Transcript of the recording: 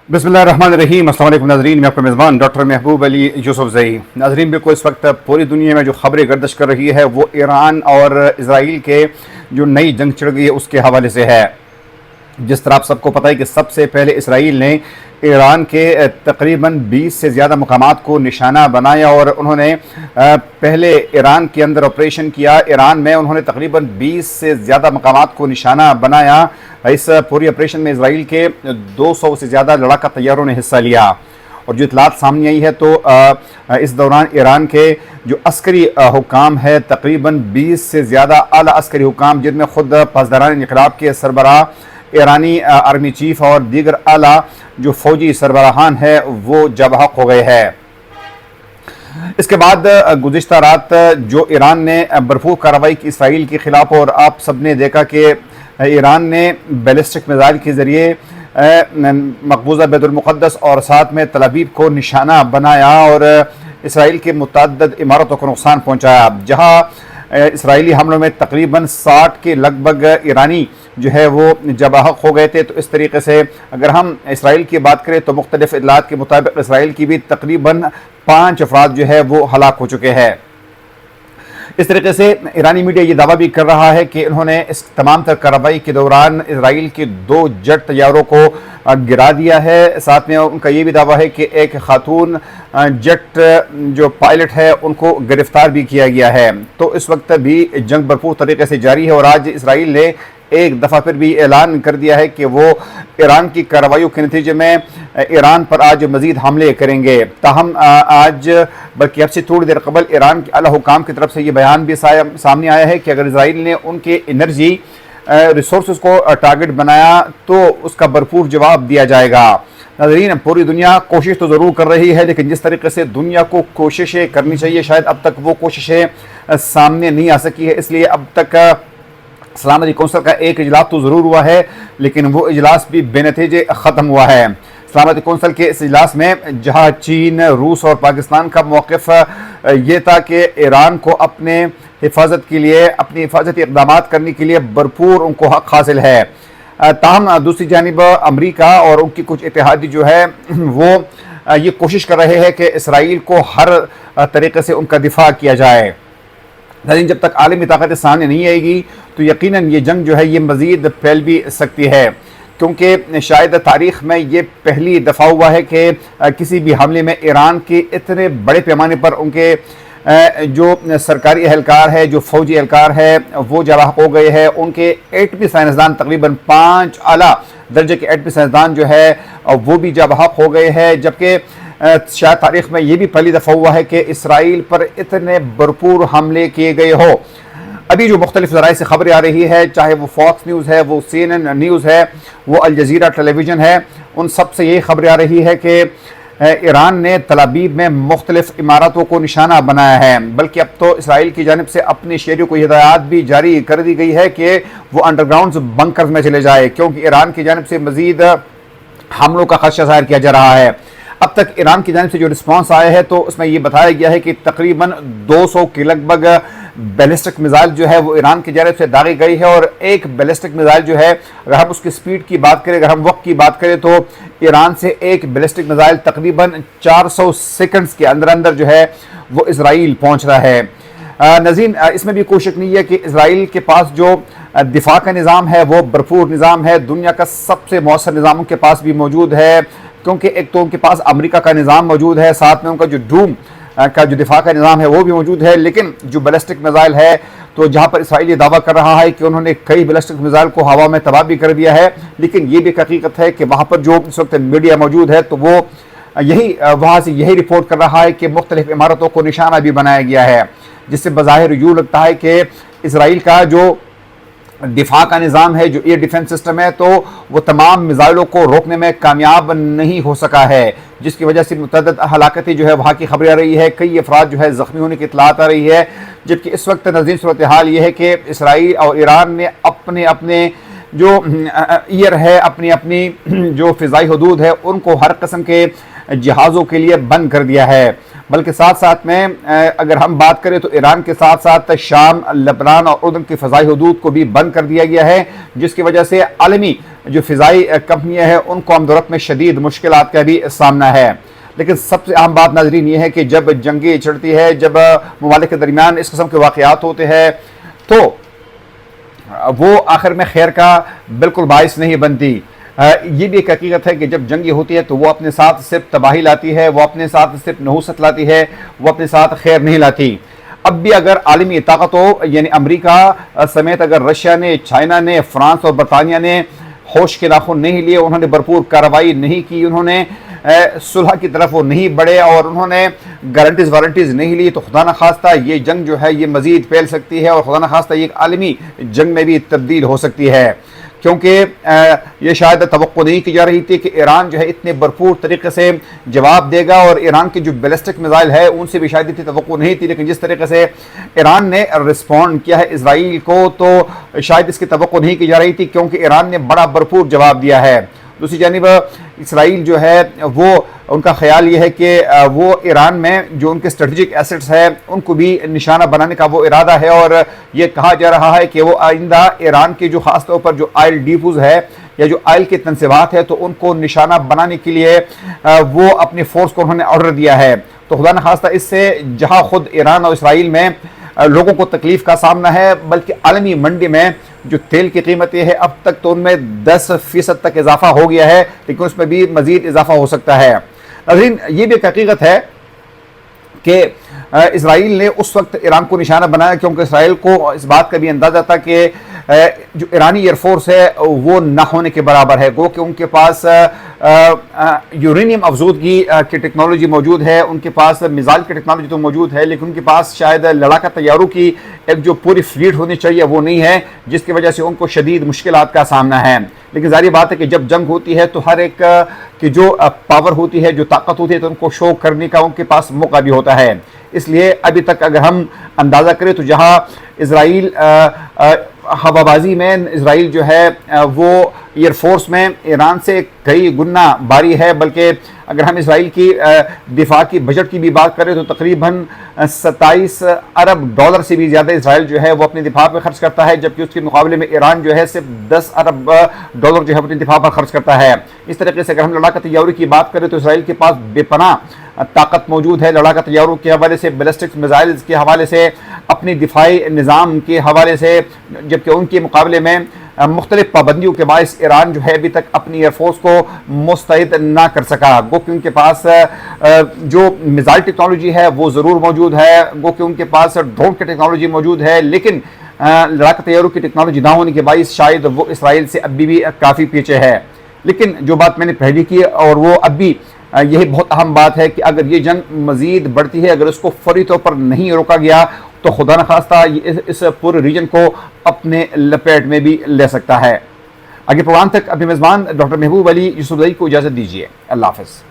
बिस्मिल्लाहिर्रहमानिर्रहीम। अस्सलाम वालेकुम नाज़रीन, मैं आपका मेज़बान डॉक्टर महबूब अली यूसुफ़ज़ई। नाज़रीन, बिल्कुल इस वक्त पूरी दुनिया में जो खबरें गर्दिश कर रही है वो ईरान और इसराइल के जो नई जंग छिड़ गई है उसके हवाले से है। जिस तरह आप सबको पता है कि सबसे पहले इसराइल ने ईरान के तकरीबन 20 से ज़्यादा मकामात को निशाना बनाया और उन्होंने पहले ईरान के अंदर ऑपरेशन किया। ईरान में उन्होंने तकरीबन 20 से ज़्यादा मकामात को निशाना बनाया। इस पूरी ऑपरेशन में इसराइल के 200 से ज़्यादा लड़ाका तैयारों ने हिस्सा लिया और जो इतलात सामने आई है तो इस दौरान ईरान के जो अस्करी हुकाम है तकरीबन 20 से ज़्यादा आला अस्करी हुकाम, जिनमें खुद पासदारान इनकलाब के सरबराह, ईरानी आर्मी चीफ और दीगर आला जो फौजी सरबराहान है वो जबहक हो गए हैं। इसके बाद गुज़िश्ता रात जो ईरान ने भरपूर कार्रवाई की इसराइल के ख़िलाफ़ और आप सब ने देखा कि ईरान ने बैलिस्टिक मिसाइल के ज़रिए मकबूजा बैतुल मुक़द्दस और साथ में तल अवीव को निशाना बनाया और इसराइल के मुतअद्दिद इमारतों को नुकसान पहुँचाया। जहाँ इसराइली हमलों में तकरीबन 60 के लगभग ईरानी जो है वो जबाहक हो गए थे। तो इस तरीके से अगर हम इसराइल की बात करें तो मुख्तलिफ इतलात के मुताबिक इसराइल की भी तकरीबन 5 अफराद जो है वो हलाक हो चुके हैं। इस तरीके से ईरानी मीडिया ये दावा भी कर रहा है कि इन्होंने इस तमाम तर कार्रवाई के दौरान इसराइल के 2 जेट तैयारों को गिरा दिया है। साथ में उनका ये भी दावा है कि एक खातून जेट जो पायलट है उनको गिरफ्तार भी किया गया है। तो इस वक्त भी जंग भरपूर तरीके से जारी है और आज इसराइल ने एक दफ़ा फिर भी ऐलान कर दिया है कि वो ईरान की कार्रवाइयों के नतीजे में ईरान पर आज मज़ीद हमले करेंगे। ताहम आज बल्कि अब से थोड़ी देर कबल ईरान के आला हुकाम की तरफ से ये बयान भी सामने आया है कि अगर इसराइल ने उनके एनर्जी रिसोर्सेज को टारगेट बनाया तो उसका भरपूर जवाब दिया जाएगा। नाज़रीन, पूरी दुनिया कोशिश तो ज़रूर कर रही है, लेकिन जिस तरीके से दुनिया को कोशिशें करनी चाहिए शायद अब तक वो कोशिशें सामने नहीं आ सकी है। इसलिए अब तक सलामती कौंसिल का एक इजलास तो ज़रूर हुआ है, लेकिन वो इजलास भी बेनतीजे ख़त्म हुआ है। सलामती कौंसिल के इस इजलास में जहाँ चीन, रूस और पाकिस्तान का मौक़िफ़ ये था कि ईरान को अपने हिफाजत के लिए, अपनी हिफाजती इक़दाम करने के लिए भरपूर उनको हक़ हासिल है। ताहम दूसरी जानिब अमरीका और उनकी कुछ इत्तेहादी जो है वो ये कोशिश कर रहे हैं कि इसराइल को हर तरीके से उनका दिफा किया जाए। लेकिन जब तक आलमी ताकतें सामने नहीं आएगी तो यकीनन ये जंग जो है ये मज़ीद फैल भी सकती है, क्योंकि शायद तारीख़ में ये पहली दफ़ा हुआ है कि किसी भी हमले में ईरान के इतने बड़े पैमाने पर उनके जो सरकारी एहलकार है, जो फ़ौजी एहलकार है वो जवाह हो गए हैं। उनके एटमी साइंसदान तकरीबन 5 आला दर्जे के एटमी साइंसदान जो है वो भी जवाह हो गए हैं। जबकि शायद तारीख़ में ये भी पहली दफ़ा हुआ है कि इसराइल पर इतने भरपूर हमले किए गए हो। अभी जो मुख्तलिफ ज़राए से खबरें आ रही है, चाहे वो फॉक्स न्यूज़ है, वो CNN न्यूज़ है, वो अल जज़ीरा टेलीविज़न है, उन सब से यही खबरें आ रही है कि ईरान ने तल अवीव में मुख्तलिफ इमारतों को निशाना बनाया है। बल्कि अब तो इसराइल की जानिब से अपने शहरियों को हिदायत भी जारी कर दी गई है कि वो अंडरग्राउंड बंकर्स में चले जाए, क्योंकि ईरान की जानिब से मज़ीद हमलों का खदशा ज़ाहिर किया जा रहा है। अब तक ईरान की जानिब से जो रिस्पांस आया है तो उसमें ये बताया गया है कि तकरीबन 200 के लगभग बैलिस्टिक मिसाइल जो है वो ईरान की जानिब से दागी गई है। और एक बैलिस्टिक मिसाइल जो है, अगर हम उसकी स्पीड की बात करें, अगर हम वक्त की बात करें तो ईरान से एक बैलिस्टिक मिसाइल तकरीबन 400 सेकंड्स के अंदर अंदर जो है वो इसराइल पहुँच रहा है। नज़ीर, इसमें भी कोई शक नहीं है कि इसराइल के पास जो दिफा का निज़ाम है वो भरपूर निज़ाम है, दुनिया का सबसे मौसर निज़ाम उनके पास भी मौजूद है, क्योंकि एक तो उनके पास अमेरिका का निज़ाम मौजूद है, साथ में उनका जो डूम का जो दिफा का निज़ाम है वो भी मौजूद है। लेकिन जो बैलिस्टिक मिसाइल है, तो जहाँ पर इसराइल ये दावा कर रहा है कि उन्होंने कई बैलिस्टिक मिसाइल को हवा में तबाह भी कर दिया है, लेकिन ये भी एक हकीकत है कि वहाँ पर जो इस वक्त मीडिया मौजूद है तो वो वहाँ से यही रिपोर्ट कर रहा है कि मुख्तलिफ इमारतों को निशाना भी बनाया गया है, जिससे बज़ाहिर यूँ लगता है कि इसराइल का जो दिफा का निज़ाम है, जो एयर डिफेंस सिस्टम है, तो वो तमाम मिसाइलों को रोकने में कामयाब नहीं हो सका है, जिसकी वजह से मुतअद्दिद हलाकतें जो है वहाँ की खबरें आ रही है, कई अफराद जो है ज़ख्मी होने की इतलात आ रही है। जबकि इस वक्त नज़ीर सूरत हाल ये है कि इसराइल और ईरान ने अपने अपने जो ईयर है, अपनी अपनी जो फ़िज़ाई हदूद है, उनको हर किस्म के जहाज़ों के लिए बंद कर दिया है। بلکہ ساتھ ساتھ میں اگر ہم بات کریں تو ایران کے ساتھ ساتھ شام، لبنان اور اردن کی فضائی حدود کو بھی بند کر دیا گیا ہے، جس کی وجہ سے عالمی جو فضائی کمپنیاں ہیں ان کو آمد و رفت میں شدید مشکلات کا بھی سامنا ہے۔ لیکن سب سے اہم بات ناظرین یہ ہے کہ جب جنگیں چھڑتی ہے، جب ممالک کے درمیان اس قسم کے واقعات ہوتے ہیں تو وہ آخر میں خیر کا بالکل باعث نہیں بنتی۔ یہ بھی ایک حقیقت ہے کہ جب جنگیں ہوتی ہے تو وہ اپنے ساتھ صرف تباہی لاتی ہے، وہ اپنے ساتھ صرف نحوست لاتی ہے، وہ اپنے ساتھ خیر نہیں لاتی۔ اب بھی اگر عالمی طاقتوں یعنی امریکہ سمیت اگر رشیا نے، چائنا نے، فرانس اور برطانیہ نے ہوش کے ناخن نہیں لیے، انہوں نے بھرپور کارروائی نہیں کی، انہوں نے صلح کی طرف وہ نہیں بڑھے اور انہوں نے گارنٹیز وارنٹیز نہیں لی، تو خدا نخواستہ یہ جنگ جو ہے یہ مزید پھیل سکتی ہے اور خدا نخواستہ یہ ایک عالمی جنگ میں بھی تبدیل ہو سکتی ہے، کیونکہ یہ شاید توقع نہیں کی جا رہی تھی کہ ایران جو ہے اتنے بھرپور طریقے سے جواب دے گا، اور ایران کے جو بیلسٹک میزائل ہے ان سے بھی شاید اتنی توقع نہیں تھی، لیکن جس طریقے سے ایران نے رسپونڈ کیا ہے اسرائیل کو تو شاید اس کی توقع نہیں کی جا رہی تھی، کیونکہ ایران نے بڑا بھرپور جواب دیا ہے۔ دوسری جانب اسرائیل جو ہے وہ ان کا خیال یہ ہے کہ وہ ایران میں جو ان کے اسٹریٹجک ایسٹس ہیں ان کو بھی نشانہ بنانے کا وہ ارادہ ہے، اور یہ کہا جا رہا ہے کہ وہ آئندہ ایران کے جو خاص طور پر جو آئل ڈیپوز ہے یا جو آئل کے تنصیبات ہے تو ان کو نشانہ بنانے کے لیے وہ اپنی فورس کو انہوں نے آرڈر دیا ہے۔ تو خدا نخواستہ اس سے جہاں خود ایران اور اسرائیل میں لوگوں کو تکلیف کا سامنا ہے، بلکہ عالمی منڈی میں جو تیل کی قیمت یہ ہے اب تک تو ان میں 10% تک اضافہ ہو گیا ہے، لیکن اس میں بھی مزید اضافہ ہو سکتا ہے۔ ناظرین یہ بھی ایک حقیقت ہے کہ اسرائیل نے اس وقت ایران کو نشانہ بنایا کیونکہ اسرائیل کو اس بات کا بھی اندازہ تھا کہ جو ایرانی ایئر فورس ہے وہ نہ ہونے کے برابر ہے، گو کہ ان کے پاس یورینیم افزودگی کی ٹیکنالوجی موجود ہے، ان کے پاس میزائل کی ٹیکنالوجی تو موجود ہے، لیکن ان کے پاس شاید لڑاکا طیاروں کی ایک جو پوری فلیٹ ہونی چاہیے وہ نہیں ہے، جس کی وجہ سے ان کو شدید مشکلات کا سامنا ہے۔ لیکن ظاہر بات ہے کہ جب جنگ ہوتی ہے تو ہر ایک کی جو پاور ہوتی ہے، جو طاقت ہوتی ہے، تو ان کو شو کرنے کا ان کے پاس موقع بھی ہوتا ہے۔ اس لیے ابھی تک اگر ہم اندازہ کریں تو جہاں اسرائیل ہوا بازی میں اسرائیل جو ہے وہ ایئر فورس میں ایران سے کئی گنا باری ہے، بلکہ اگر ہم اسرائیل کی دفاع کی بجٹ کی بھی بات کریں تو تقریباً 27 ارب ڈالر سے بھی زیادہ اسرائیل جو ہے وہ اپنے دفاع پہ خرچ کرتا ہے، جبکہ اس کے مقابلے میں ایران جو ہے صرف 10 ارب ڈالر جو ہے اپنے دفاع پر خرچ کرتا ہے۔ اس طریقے سے اگر ہم لڑاکا طیاروں کی بات کریں تو اسرائیل کے پاس بے پناہ طاقت موجود ہے، لڑاکا طیاروں کے حوالے سے، بیلسٹک میزائلز کے حوالے سے، اپنی دفاعی نظام کے حوالے سے، جبکہ ان کے مقابلے میں مختلف پابندیوں کے باعث ایران جو ہے ابھی تک اپنی ایئر فورس کو مستعد نہ کر سکا، گو کہ ان کے پاس جو میزائل ٹیکنالوجی ہے وہ ضرور موجود ہے، گو کہ ان کے پاس ڈرون کی ٹیکنالوجی موجود ہے، لیکن لڑاکا طیاروں کی ٹیکنالوجی نہ ہونے کے باعث شاید وہ اسرائیل سے ابھی بھی کافی پیچھے ہے۔ لیکن جو بات میں نے پہلے کی اور وہ اب بھی یہی بہت اہم بات ہے کہ اگر یہ جنگ مزید بڑھتی ہے، اگر اس کو فوری طور پر نہیں روکا گیا تو خدا نخواستہ اس پورے ریجن کو اپنے لپیٹ میں بھی لے سکتا ہے۔ آگے پروگرام تک اپنے میزبان ڈاکٹر محبوب علی یوسفزئی کو اجازت دیجیے۔ اللہ حافظ۔